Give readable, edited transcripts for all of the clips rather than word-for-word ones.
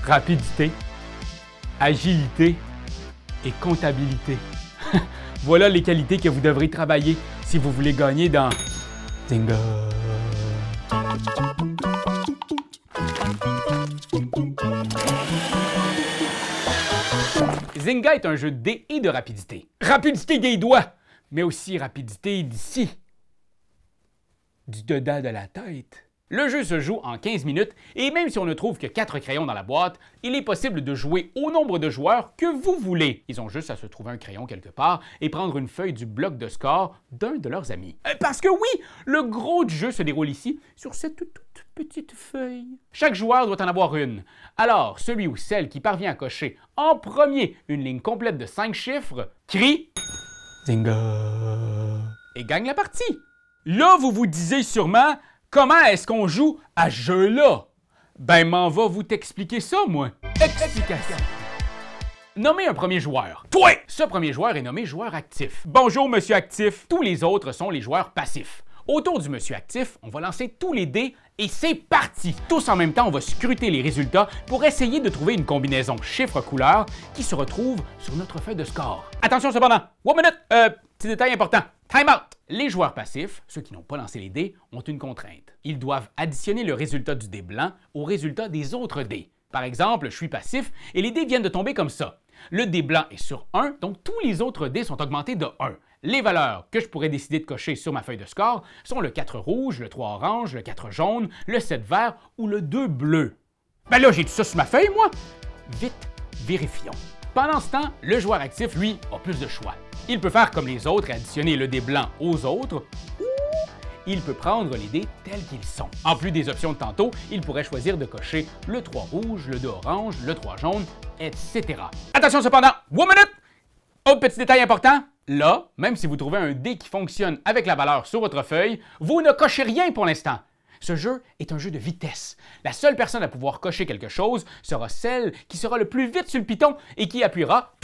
rapidité, agilité et comptabilité. Voilà les qualités que vous devrez travailler si vous voulez gagner dans Zynga. Zynga est un jeu de dés et de rapidité. Rapidité des doigts, mais aussi rapidité d'ici, du dedans de la tête. Le jeu se joue en 15 minutes et même si on ne trouve que 4 crayons dans la boîte, il est possible de jouer au nombre de joueurs que vous voulez. Ils ont juste à se trouver un crayon quelque part et prendre une feuille du bloc de score d'un de leurs amis. Parce que oui, le gros du jeu se déroule ici, sur cette toute petite feuille. Chaque joueur doit en avoir une. Alors, celui ou celle qui parvient à cocher en premier une ligne complète de 5 chiffres crie « Zynga » et gagne la partie. Là, vous vous disiez sûrement « Comment est-ce qu'on joue à ce jeu-là? » Ben, m'en va vous t'expliquer ça, moi. Explication. Nommez un premier joueur. Toi! Ce premier joueur est nommé joueur actif. Bonjour, monsieur actif. Tous les autres sont les joueurs passifs. Autour du monsieur actif, on va lancer tous les dés et c'est parti! Tous en même temps, on va scruter les résultats pour essayer de trouver une combinaison chiffre-couleur qui se retrouve sur notre feuille de score. Attention cependant! 1 minute! Petit détail important. Time out! Les joueurs passifs, ceux qui n'ont pas lancé les dés, ont une contrainte. Ils doivent additionner le résultat du dé blanc au résultat des autres dés. Par exemple, je suis passif et les dés viennent de tomber comme ça. Le dé blanc est sur 1, donc tous les autres dés sont augmentés de 1. Les valeurs que je pourrais décider de cocher sur ma feuille de score sont le 4 rouge, le 3 orange, le 4 jaune, le 7 vert ou le 2 bleu. Ben là, j'ai tout ça sur ma feuille, moi! Vite, vérifions. Pendant ce temps, le joueur actif, lui, a plus de choix. Il peut faire comme les autres et additionner le dé blanc aux autres, ou il peut prendre les dés tels qu'ils sont. En plus des options de tantôt, il pourrait choisir de cocher le 3 rouge, le 2 orange, le 3 jaune, etc. Attention cependant, 1 minute! Autre petit détail important, là, même si vous trouvez un dé qui fonctionne avec la valeur sur votre feuille, vous ne cochez rien pour l'instant. Ce jeu est un jeu de vitesse. La seule personne à pouvoir cocher quelque chose sera celle qui sera le plus vite sur le piton et qui appuiera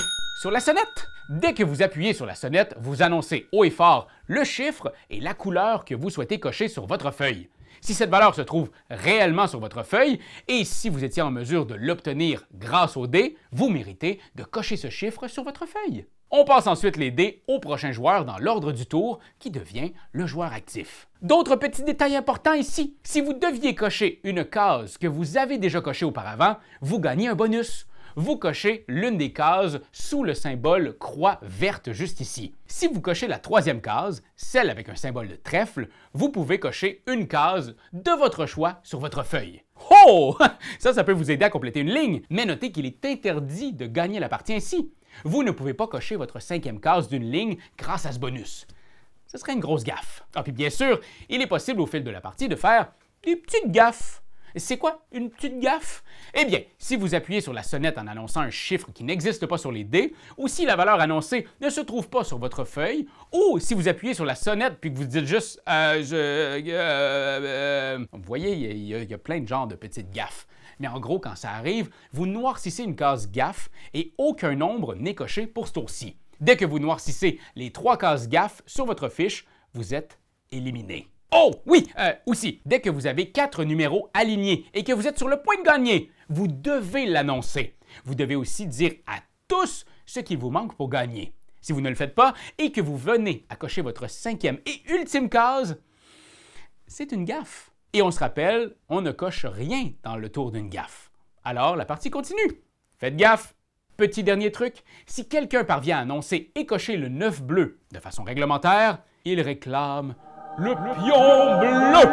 sur la sonnette. Dès que vous appuyez sur la sonnette, vous annoncez haut et fort le chiffre et la couleur que vous souhaitez cocher sur votre feuille. Si cette valeur se trouve réellement sur votre feuille et si vous étiez en mesure de l'obtenir grâce au dé, vous méritez de cocher ce chiffre sur votre feuille. On passe ensuite les dés au prochain joueur dans l'ordre du tour qui devient le joueur actif. D'autres petits détails importants ici. Si vous deviez cocher une case que vous avez déjà cochée auparavant, vous gagnez un bonus. Vous cochez l'une des cases sous le symbole croix verte juste ici. Si vous cochez la troisième case, celle avec un symbole de trèfle, vous pouvez cocher une case de votre choix sur votre feuille. Oh! Ça peut vous aider à compléter une ligne, mais notez qu'il est interdit de gagner la partie ainsi. Vous ne pouvez pas cocher votre cinquième case d'une ligne grâce à ce bonus. Ce serait une grosse gaffe. Ah, puis bien sûr, il est possible au fil de la partie de faire des petites gaffes. C'est quoi une petite gaffe? Eh bien, si vous appuyez sur la sonnette en annonçant un chiffre qui n'existe pas sur les dés, ou si la valeur annoncée ne se trouve pas sur votre feuille, ou si vous appuyez sur la sonnette puis que vous dites juste vous voyez, il y a plein de genres de petites gaffes. Mais en gros, quand ça arrive, vous noircissez une case gaffe et aucun nombre n'est coché pour ce tour-ci. Dès que vous noircissez les 3 cases gaffe sur votre fiche, vous êtes éliminé. Oh oui, aussi, dès que vous avez 4 numéros alignés et que vous êtes sur le point de gagner, vous devez l'annoncer. Vous devez aussi dire à tous ce qu'il vous manque pour gagner. Si vous ne le faites pas et que vous venez à cocher votre 5e et ultime case, c'est une gaffe. Et on se rappelle, on ne coche rien dans le tour d'une gaffe. Alors, la partie continue. Faites gaffe. Petit dernier truc, si quelqu'un parvient à annoncer et cocher le 9 bleu de façon réglementaire, il réclame le pion bleu!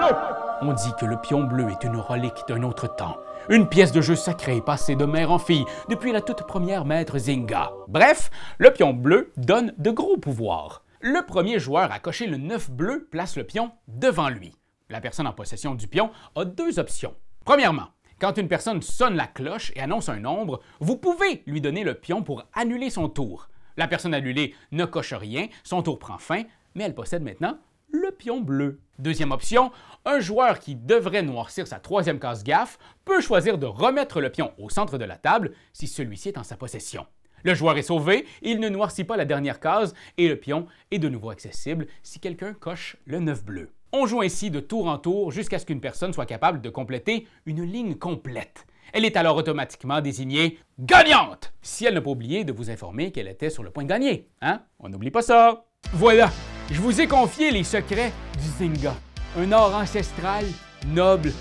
On dit que le pion bleu est une relique d'un autre temps, une pièce de jeu sacrée passée de mère en fille depuis la toute première maître Zynga. Bref, le pion bleu donne de gros pouvoirs. Le premier joueur à cocher le 9 bleu place le pion devant lui. La personne en possession du pion a 2 options. Premièrement, quand une personne sonne la cloche et annonce un nombre, vous pouvez lui donner le pion pour annuler son tour. La personne annulée ne coche rien, son tour prend fin, mais elle possède maintenant le pion bleu. Deuxième option, un joueur qui devrait noircir sa 3e case gaffe peut choisir de remettre le pion au centre de la table si celui-ci est en sa possession. Le joueur est sauvé, il ne noircit pas la dernière case et le pion est de nouveau accessible si quelqu'un coche le 9 bleu. On joue ainsi de tour en tour jusqu'à ce qu'une personne soit capable de compléter une ligne complète. Elle est alors automatiquement désignée gagnante, si elle n'a pas oublié de vous informer qu'elle était sur le point de gagner. Hein? On n'oublie pas ça. Voilà, je vous ai confié les secrets du Zynga. Un art ancestral, noble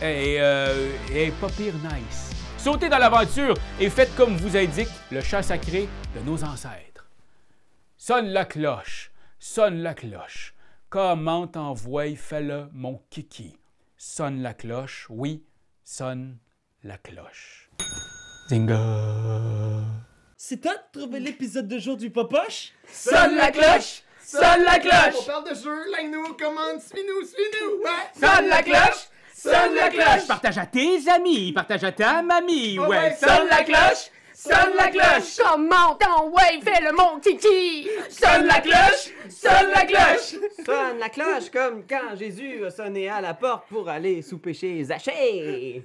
et pas pire nice. Sautez dans l'aventure et faites comme vous indique le chant sacré de nos ancêtres. Sonne la cloche, sonne la cloche. Comment t'envoie, fais-le, mon kiki. Sonne la cloche, oui, sonne la cloche. Zynga. C'est toi de trouver l'épisode de jour du Popoche? Sonne la cloche! Sonne la cloche! On parle de jeu, like-nous, commande, suis-nous, suis-nous! Ouais. Sonne la cloche! Sonne la cloche! Partage à tes amis, partage à ta mamie, Oh ouais! ouais, Sonne la cloche! Sonne la cloche! Comment t'envoies, fais le mon kiki! Sonne la cloche! Sonne la cloche! Sonne la cloche comme quand Jésus a sonné à la porte pour aller souper chez Zachée.